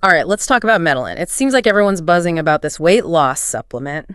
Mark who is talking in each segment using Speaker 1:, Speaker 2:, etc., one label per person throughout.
Speaker 1: All right, let's talk about Mitolyn. It seems like everyone's buzzing about this weight loss supplement,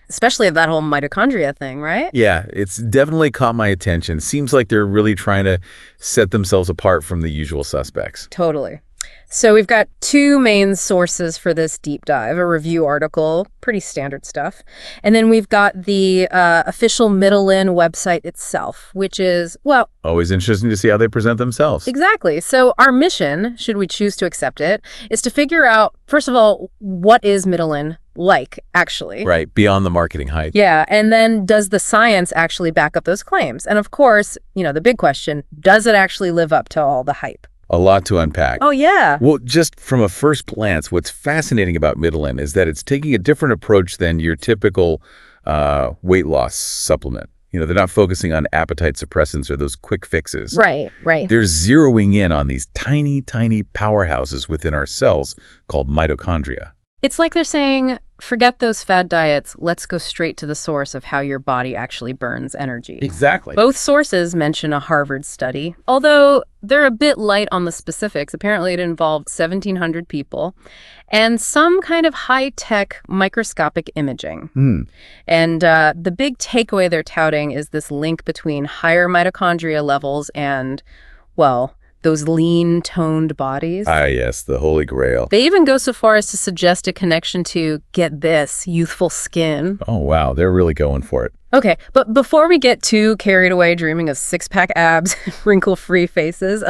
Speaker 1: especially that whole mitochondria thing, right?
Speaker 2: Yeah, it's definitely caught my attention. Seems like they're really trying to set themselves apart from the usual suspects.
Speaker 1: Totally. So we've got two main sources for this deep dive, a review article, pretty standard stuff. And then we've got the official Mitolyn website itself, which is, well...
Speaker 2: Always interesting to see how they present themselves.
Speaker 1: Exactly. So our mission, should we choose to accept it, is to figure out, first of all, what is Mitolyn like, actually?
Speaker 2: Right, beyond the marketing hype.
Speaker 1: Yeah, and then does the science actually back up those claims? And of course, the big question, does it actually live up to all the hype?
Speaker 2: A lot to unpack.
Speaker 1: Oh, yeah.
Speaker 2: Well, just from a first glance, what's fascinating about Mitolyn is that it's taking a different approach than your typical weight loss supplement. They're not focusing on appetite suppressants or those quick fixes.
Speaker 1: Right.
Speaker 2: They're zeroing in on these tiny, tiny powerhouses within our cells called mitochondria.
Speaker 1: It's like they're saying, forget those fad diets, let's go straight to the source of how your body actually burns energy.
Speaker 2: Exactly.
Speaker 1: Both sources mention a Harvard study, although they're a bit light on the specifics. Apparently it involved 1,700 people and some kind of high-tech microscopic imaging. And the big takeaway they're touting is this link between higher mitochondria levels and, well, those lean, toned bodies.
Speaker 2: Ah, yes, the holy grail.
Speaker 1: They even go so far as to suggest a connection to, get this, youthful skin.
Speaker 2: Oh, wow, they're really going for it.
Speaker 1: Okay, but before we get too carried away dreaming of six-pack abs, wrinkle-free faces,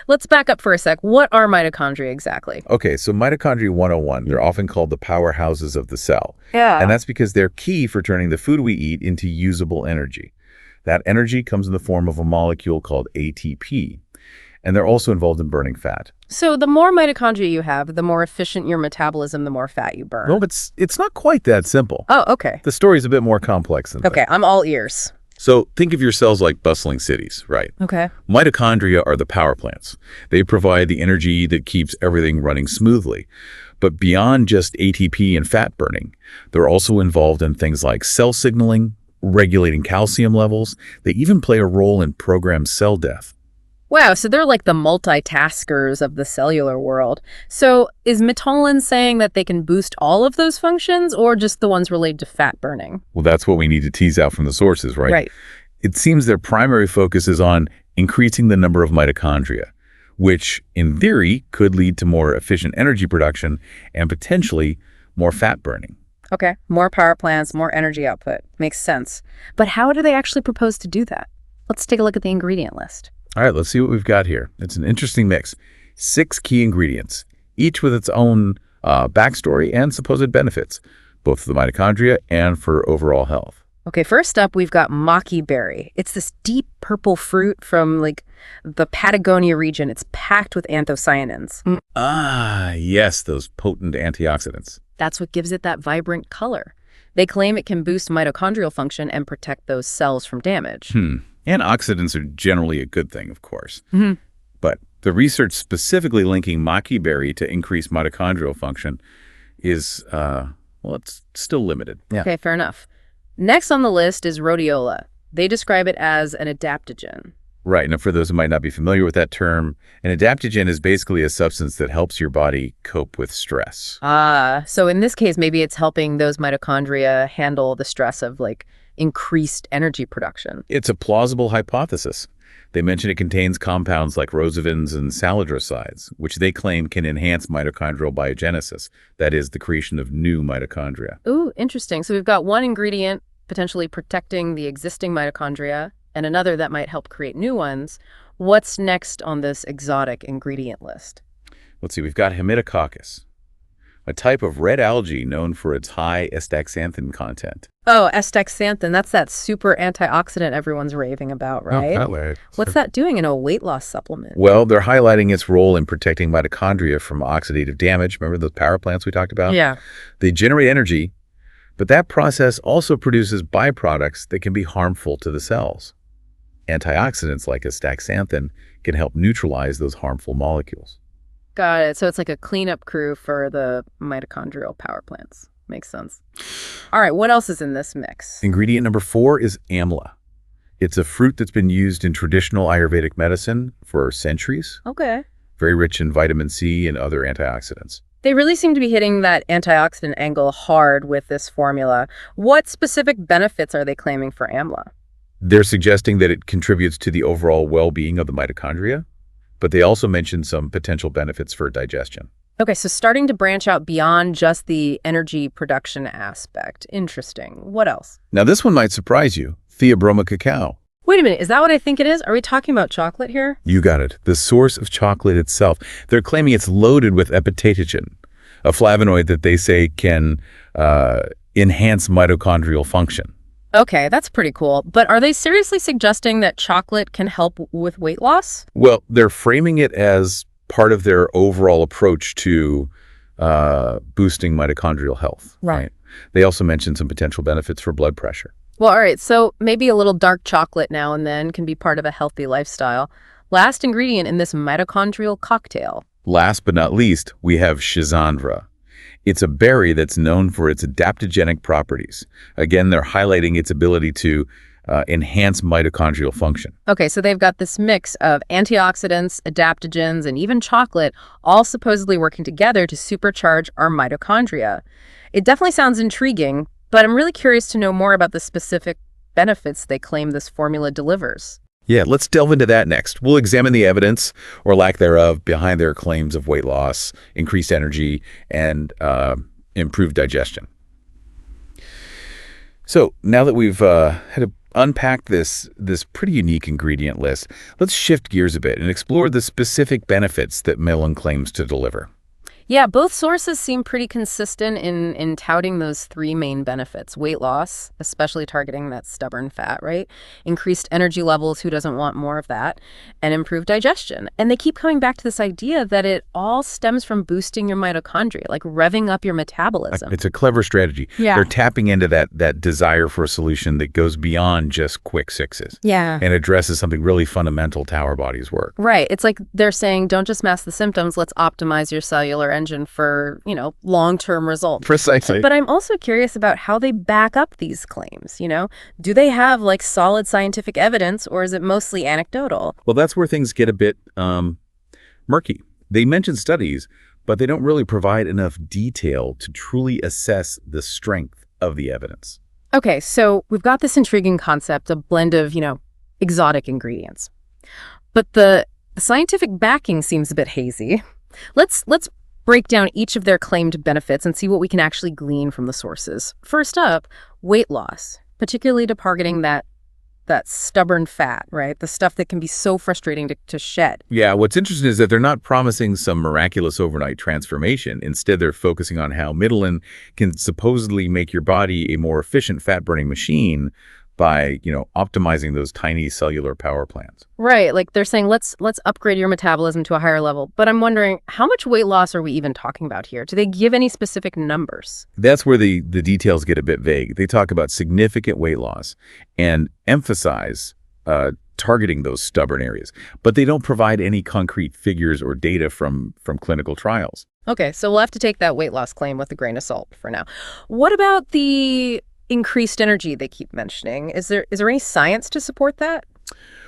Speaker 1: let's back up for a sec. What are mitochondria exactly?
Speaker 2: Okay, so mitochondria 101, they're often called the powerhouses of the cell.
Speaker 1: Yeah.
Speaker 2: And that's because they're key for turning the food we eat into usable energy. That energy comes in the form of a molecule called ATP. And they're also involved in burning fat.
Speaker 1: So the more mitochondria you have, the more efficient your metabolism, the more fat you burn.
Speaker 2: No, it's not quite that simple.
Speaker 1: Oh, okay.
Speaker 2: The story's a bit more complex than that.
Speaker 1: Okay, I'm all ears.
Speaker 2: So think of your cells like bustling cities, right?
Speaker 1: Okay.
Speaker 2: Mitochondria are the power plants. They provide the energy that keeps everything running smoothly. But beyond just ATP and fat burning, they're also involved in things like cell signaling, regulating calcium levels. They even play a role in programmed cell death.
Speaker 1: Wow, so they're like the multitaskers of the cellular world. So is Mitolyn saying that they can boost all of those functions or just the ones related to fat burning?
Speaker 2: Well, that's what we need to tease out from the sources, right?
Speaker 1: Right.
Speaker 2: It seems their primary focus is on increasing the number of mitochondria, which in theory could lead to more efficient energy production and potentially more fat burning.
Speaker 1: Okay, more power plants, more energy output. Makes sense. But how do they actually propose to do that? Let's take a look at the ingredient list.
Speaker 2: All right, let's see what we've got here. It's an interesting mix. 6 key ingredients, each with its own backstory and supposed benefits, both for the mitochondria and for overall health.
Speaker 1: Okay, first up, we've got maqui berry. It's this deep purple fruit from, the Patagonia region. It's packed with anthocyanins.
Speaker 2: Ah, yes, those potent antioxidants.
Speaker 1: That's what gives it that vibrant color. They claim it can boost mitochondrial function and protect those cells from damage.
Speaker 2: Antioxidants are generally a good thing, of course. But the research specifically linking maqui berry to increased mitochondrial function is, it's still limited. Yeah.
Speaker 1: Okay, fair enough. Next on the list is rhodiola. They describe it as an adaptogen.
Speaker 2: Right. Now, for those who might not be familiar with that term, an adaptogen is basically a substance that helps your body cope with stress.
Speaker 1: So in this case, maybe it's helping those mitochondria handle the stress of, increased energy production.
Speaker 2: It's a plausible hypothesis. They mention it contains compounds like rosavins and salidrosides, which they claim can enhance mitochondrial biogenesis, that is, the creation of new mitochondria.
Speaker 1: Ooh, interesting. So we've got one ingredient potentially protecting the existing mitochondria and another that might help create new ones. What's next on this exotic ingredient list?
Speaker 2: Let's see, we've got Hemitococcus, a type of red algae known for its high astaxanthin content.
Speaker 1: Oh, astaxanthin, that's that super antioxidant everyone's raving about, right?
Speaker 2: Oh, right.
Speaker 1: What's that doing in a weight loss supplement?
Speaker 2: Well, they're highlighting its role in protecting mitochondria from oxidative damage. Remember those power plants we talked about?
Speaker 1: Yeah.
Speaker 2: They generate energy, but that process also produces byproducts that can be harmful to the cells. Antioxidants like astaxanthin can help neutralize those harmful molecules.
Speaker 1: Got it. So it's like a cleanup crew for the mitochondrial power plants. Makes sense. All right, what else is in this mix?
Speaker 2: Ingredient number 4 is amla. It's a fruit that's been used in traditional Ayurvedic medicine for centuries.
Speaker 1: Okay.
Speaker 2: very rich in vitamin C and other antioxidants.
Speaker 1: They really seem to be hitting that antioxidant angle hard with this formula. What specific benefits are they claiming for AMLA?
Speaker 2: They're suggesting that it contributes to the overall well-being of the mitochondria, but they also mention some potential benefits for digestion.
Speaker 1: Okay, so starting to branch out beyond just the energy production aspect. Interesting. What else?
Speaker 2: Now, this one might surprise you. Theobroma cacao.
Speaker 1: Wait a minute, is that what I think it is? Are we talking about chocolate here?
Speaker 2: You got it. The source of chocolate itself. They're claiming it's loaded with epitatogen, a flavonoid that they say can enhance mitochondrial function.
Speaker 1: Okay, that's pretty cool. But are they seriously suggesting that chocolate can help with weight loss?
Speaker 2: Well, they're framing it as part of their overall approach to boosting mitochondrial health.
Speaker 1: Right.
Speaker 2: They also mentioned some potential benefits for blood pressure.
Speaker 1: Well, all right, so maybe a little dark chocolate now and then can be part of a healthy lifestyle. Last ingredient in this mitochondrial cocktail.
Speaker 2: Last but not least, we have schizandra. It's a berry that's known for its adaptogenic properties. Again, they're highlighting its ability to enhance mitochondrial function.
Speaker 1: Okay, so they've got this mix of antioxidants, adaptogens, and even chocolate, all supposedly working together to supercharge our mitochondria. It definitely sounds intriguing, but I'm really curious to know more about the specific benefits they claim this formula delivers.
Speaker 2: Yeah, let's delve into that next. We'll examine the evidence, or lack thereof, behind their claims of weight loss, increased energy, and improved digestion. So now that we've had to unpack this pretty unique ingredient list, let's shift gears a bit and explore the specific benefits that Mitolyn claims to deliver.
Speaker 1: Yeah, both sources seem pretty consistent in touting those three main benefits. Weight loss, especially targeting that stubborn fat, right? Increased energy levels, who doesn't want more of that? And improved digestion. And they keep coming back to this idea that it all stems from boosting your mitochondria, like revving up your metabolism.
Speaker 2: It's a clever strategy.
Speaker 1: Yeah.
Speaker 2: They're tapping into that desire for a solution that goes beyond just quick fixes.
Speaker 1: Yeah.
Speaker 2: And addresses something really fundamental to how our bodies work.
Speaker 1: Right. It's like they're saying, don't just mask the symptoms, let's optimize your cellular engine for, long-term results.
Speaker 2: Precisely.
Speaker 1: But I'm also curious about how they back up these claims, Do they have solid scientific evidence, or is it mostly anecdotal?
Speaker 2: Well, that's where things get a bit murky. They mention studies, but they don't really provide enough detail to truly assess the strength of the evidence.
Speaker 1: Okay, so we've got this intriguing concept, a blend of, exotic ingredients. But the scientific backing seems a bit hazy. Let's break down each of their claimed benefits and see what we can actually glean from the sources. First up, weight loss, particularly targeting that stubborn fat, right? The stuff that can be so frustrating to shed.
Speaker 2: Yeah, what's interesting is that they're not promising some miraculous overnight transformation. Instead, they're focusing on how Mitolyn can supposedly make your body a more efficient fat-burning machine by, optimizing those tiny cellular power plants.
Speaker 1: Right, like they're saying, let's upgrade your metabolism to a higher level. But I'm wondering, how much weight loss are we even talking about here? Do they give any specific numbers?
Speaker 2: That's where the details get a bit vague. They talk about significant weight loss and emphasize targeting those stubborn areas, but they don't provide any concrete figures or data from clinical trials.
Speaker 1: Okay, so we'll have to take that weight loss claim with a grain of salt for now. What about the increased energy they keep mentioning? Is there any science to support that?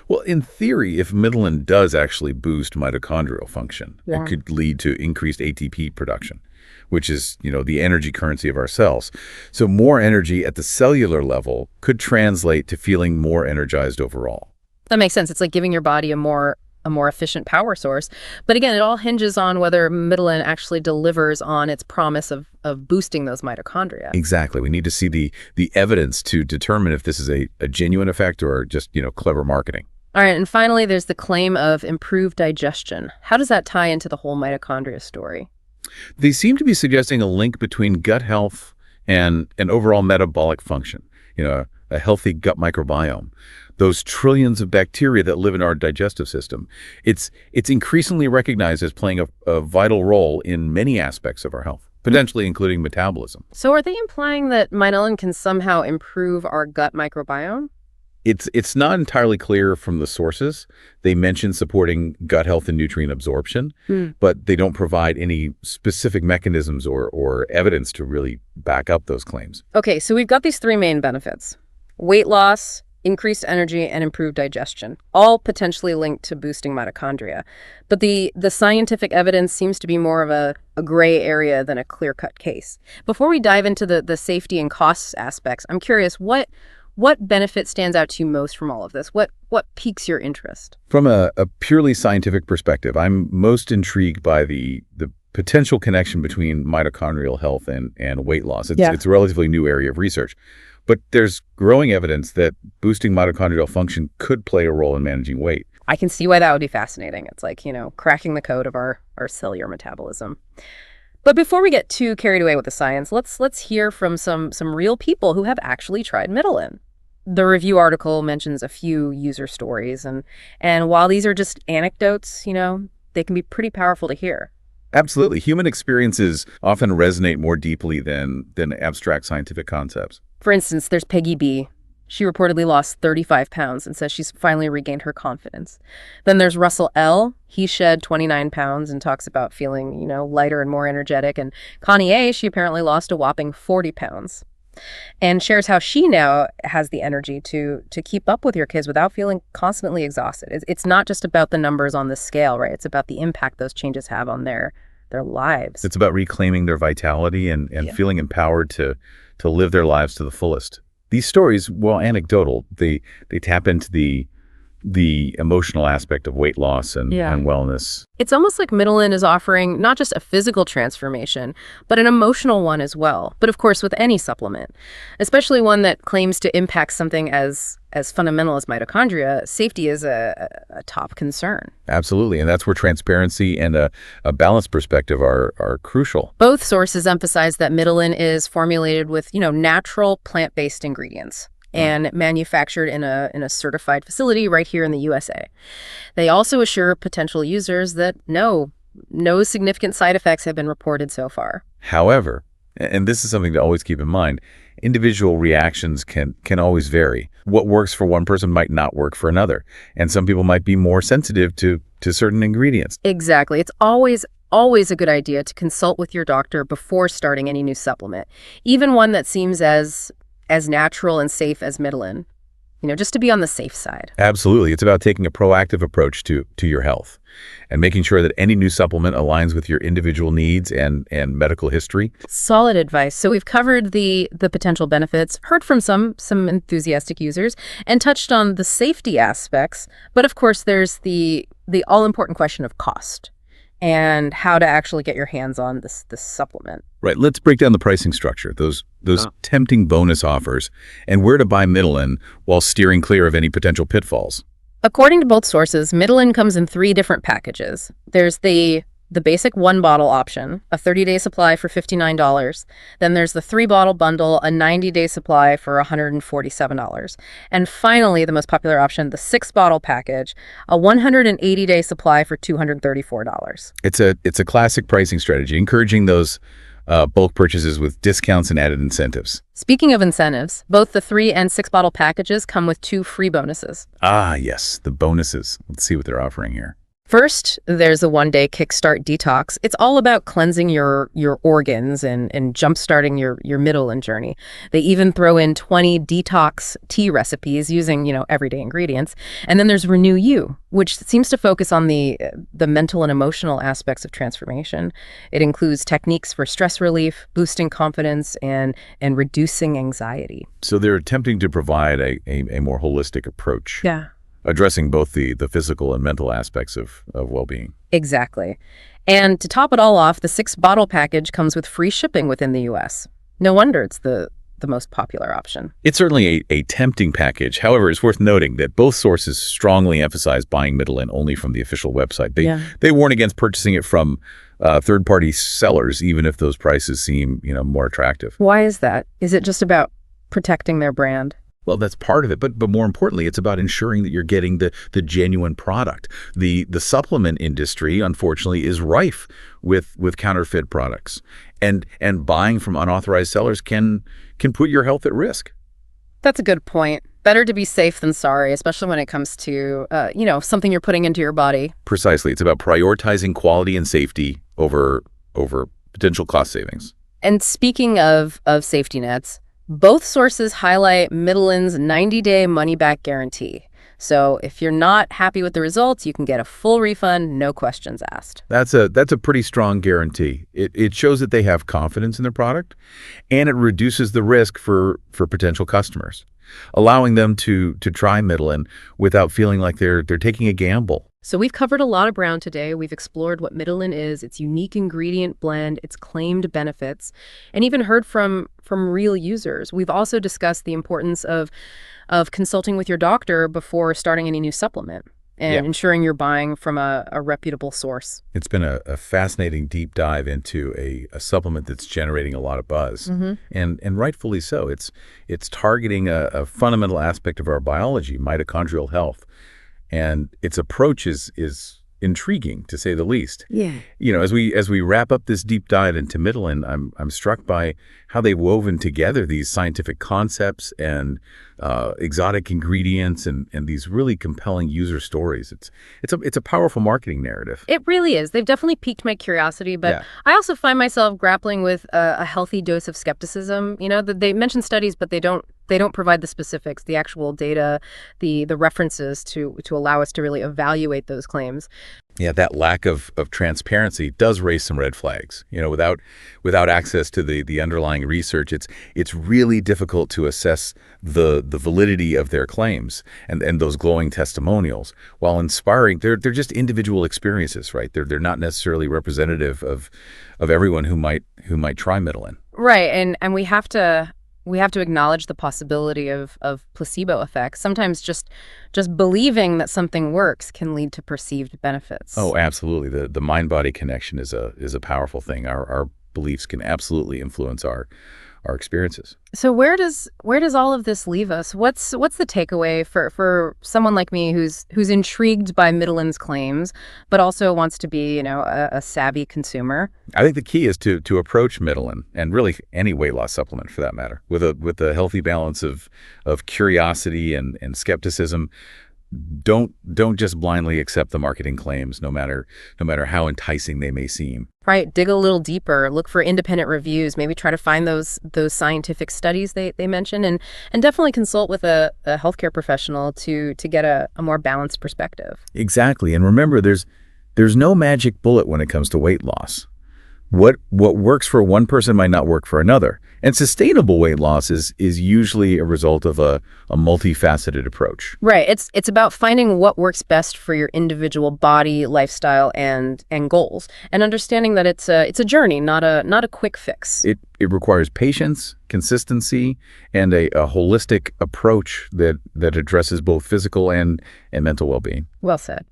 Speaker 2: Well, in theory, if Mitolyn does actually boost mitochondrial function,
Speaker 1: Yeah.
Speaker 2: it could lead to increased ATP production, which is, the energy currency of our cells. So more energy at the cellular level could translate to feeling more energized overall.
Speaker 1: That makes sense. It's like giving your body a more efficient power source. But again, it all hinges on whether Mitolyn actually delivers on its promise of boosting those mitochondria.
Speaker 2: Exactly. We need to see the evidence to determine if this is a genuine effect or just, clever marketing.
Speaker 1: All right, and finally, there's the claim of improved digestion. How does that tie into the whole mitochondria story?
Speaker 2: They seem to be suggesting a link between gut health and overall metabolic function, a healthy gut microbiome. Those trillions of bacteria that live in our digestive system. It's increasingly recognized as playing a vital role in many aspects of our health, potentially including metabolism.
Speaker 1: So are they implying that Mitolyn can somehow improve our gut microbiome?
Speaker 2: It's not entirely clear from the sources. They mention supporting gut health and nutrient absorption, but they don't provide any specific mechanisms or evidence to really back up those claims.
Speaker 1: Okay, so we've got these three main benefits: weight loss, increased energy, and improved digestion, all potentially linked to boosting mitochondria. But the scientific evidence seems to be more of a gray area than a clear-cut case. Before we dive into the safety and cost aspects, I'm curious, what benefit stands out to you most from all of this? What piques your interest?
Speaker 2: From a purely scientific perspective, I'm most intrigued by the potential connection between mitochondrial health and weight loss. It's a relatively new area of research. But there's growing evidence that boosting mitochondrial function could play a role in managing weight.
Speaker 1: I can see why that would be fascinating. It's like, cracking the code of our cellular metabolism. But before we get too carried away with the science, let's hear from some real people who have actually tried Mitolyn. The review article mentions a few user stories, and while these are just anecdotes, they can be pretty powerful to hear.
Speaker 2: Absolutely. Human experiences often resonate more deeply than abstract scientific concepts.
Speaker 1: For instance, there's Peggy B. She reportedly lost 35 pounds and says she's finally regained her confidence. Then there's Russell L. He shed 29 pounds and talks about feeling, lighter and more energetic. And Connie A., she apparently lost a whopping 40 pounds and shares how she now has the energy to keep up with your kids without feeling constantly exhausted. It's not just about the numbers on the scale, right? It's about the impact those changes have on their lives.
Speaker 2: It's about reclaiming their vitality and feeling empowered to live their lives to the fullest. These stories, while anecdotal, they tap into the emotional aspect of weight loss and wellness.
Speaker 1: It's almost like Mitolyn is offering not just a physical transformation, but an emotional one as well. But of course, with any supplement, especially one that claims to impact something as fundamental as mitochondria, safety is a top concern.
Speaker 2: Absolutely. And that's where transparency and a balanced perspective are crucial.
Speaker 1: Both sources emphasize that Mitolyn is formulated with, natural plant-based ingredients and manufactured in a certified facility right here in the USA. They also assure potential users that no significant side effects have been reported so far.
Speaker 2: However, and this is something to always keep in mind, individual reactions can always vary. What works for one person might not work for another, and some people might be more sensitive to certain ingredients.
Speaker 1: Exactly. It's always a good idea to consult with your doctor before starting any new supplement, even one that seems as natural and safe as Mitolyn, just to be on the safe side.
Speaker 2: Absolutely. It's about taking a proactive approach to your health and making sure that any new supplement aligns with your individual needs and medical history.
Speaker 1: Solid advice. So we've covered the potential benefits, heard from some enthusiastic users, and touched on the safety aspects. But of course, there's the all-important question of cost and how to actually get your hands on this supplement.
Speaker 2: Right. Let's break down the pricing structure, those tempting bonus offers, and where to buy Mitolyn while steering clear of any potential pitfalls.
Speaker 1: According to both sources, Mitolyn comes in 3 different packages. There's the basic 1-bottle option, a 30-day supply for $59. Then there's the 3-bottle bundle, a 90-day supply for $147. And finally, the most popular option, the 6-bottle package, a 180-day supply for $234.
Speaker 2: It's a classic pricing strategy, encouraging those bulk purchases with discounts and added incentives.
Speaker 1: Speaking of incentives, both the 3- and 6-bottle packages come with 2 free bonuses.
Speaker 2: Ah, yes, the bonuses. Let's see what they're offering here.
Speaker 1: First, there's a 1-day Kickstart Detox. It's all about cleansing your organs and jumpstarting your Mitolyn journey. They even throw in 20 detox tea recipes using, everyday ingredients. And then there's Renew You, which seems to focus on the mental and emotional aspects of transformation. It includes techniques for stress relief, boosting confidence, and reducing anxiety.
Speaker 2: So they're attempting to provide a more holistic approach.
Speaker 1: Yeah.
Speaker 2: Addressing both the physical and mental aspects of well-being.
Speaker 1: Exactly. And to top it all off, the 6-bottle package comes with free shipping within the U.S. No wonder it's the most popular option.
Speaker 2: It's certainly a tempting package. However, it's worth noting that both sources strongly emphasize buying Mitolyn only from the official website. They warn against purchasing it from third-party sellers, even if those prices seem more attractive.
Speaker 1: Why is that? Is it just about protecting their brand?
Speaker 2: Well, that's part of it, but more importantly, it's about ensuring that you're getting the genuine product. The supplement industry, unfortunately, is rife with counterfeit products, and buying from unauthorized sellers can put your health at risk.
Speaker 1: That's a good point. Better to be safe than sorry, especially when it comes to something you're putting into your body.
Speaker 2: Precisely, it's about prioritizing quality and safety over potential cost savings.
Speaker 1: And speaking of safety nets, Both sources highlight Mitolyn's 90-day money-back guarantee. So if you're not happy with the results, you can get a full refund, no questions asked.
Speaker 2: That's a pretty strong guarantee. It shows that they have confidence in their product, and it reduces the risk for potential customers, allowing them to try Mitolyn without feeling like they're taking a gamble.
Speaker 1: So we've covered a lot of ground today. We've explored what Mitolyn is, its unique ingredient blend, its claimed benefits, and even heard from real users. We've also discussed the importance of consulting with your doctor before starting any new supplement and ensuring you're buying from a reputable source.
Speaker 2: It's been a fascinating deep dive into a supplement that's generating a lot of buzz, and rightfully so. It's targeting a fundamental aspect of our biology, mitochondrial health, and its approach is intriguing, to say the least.
Speaker 1: Yeah.
Speaker 2: You know, as we wrap up this deep dive into Mitolyn, I'm struck by how they've woven together these scientific concepts and exotic ingredients and these really compelling user stories. It's a powerful marketing narrative.
Speaker 1: It really is. They've definitely piqued my curiosity, but I also find myself grappling with a healthy dose of skepticism. You know, that they mention studies, but they don't provide the specifics, the actual data, the references to allow us to really evaluate those claims.
Speaker 2: Yeah, that lack of transparency does raise some red flags. You know, without access to the underlying research, it's really difficult to assess the validity of their claims and those glowing testimonials. While inspiring, they're just individual experiences, right? They're not necessarily representative of everyone who might try Mitolyn.
Speaker 1: Right, and we have to acknowledge the possibility of placebo effects. Sometimes just believing that something works can lead to perceived benefits.
Speaker 2: Oh, absolutely. The mind-body connection is a powerful thing. Our beliefs can absolutely influence our experiences.
Speaker 1: So where does all of this leave us? What's the takeaway for someone like me who's intrigued by Mitolyn's claims, but also wants to be, a savvy consumer?
Speaker 2: I think the key is to approach Mitolyn, and really any weight loss supplement for that matter, with a healthy balance of curiosity and skepticism. Don't just blindly accept the marketing claims, no matter how enticing they may seem.
Speaker 1: Right. Dig a little deeper. Look for independent reviews. Maybe try to find those scientific studies they mention, and definitely consult with a healthcare professional to get a more balanced perspective.
Speaker 2: Exactly. And remember, there's no magic bullet when it comes to weight loss. What works for one person might not work for another. And sustainable weight loss is usually a result of a multifaceted approach.
Speaker 1: Right. It's about finding what works best for your individual body, lifestyle, and goals, and understanding that it's a journey, not a quick fix.
Speaker 2: It requires patience, consistency, and a holistic approach that addresses both physical and mental well-being.
Speaker 1: Well said.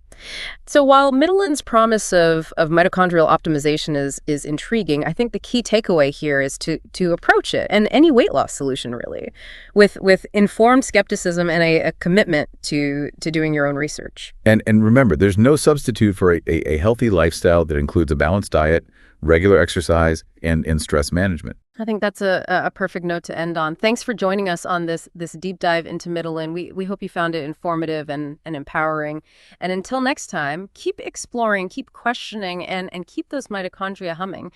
Speaker 1: So while Mitolyn's promise of mitochondrial optimization is intriguing, I think the key takeaway here is to approach it, and any weight loss solution really, with informed skepticism and a commitment to doing your own research.
Speaker 2: And remember, there's no substitute for a healthy lifestyle that includes a balanced diet, regular exercise, and stress management.
Speaker 1: I think that's a perfect note to end on. Thanks for joining us on this deep dive into Mitolyn. We hope you found it informative and empowering. And until next time, keep exploring, keep questioning, and keep those mitochondria humming.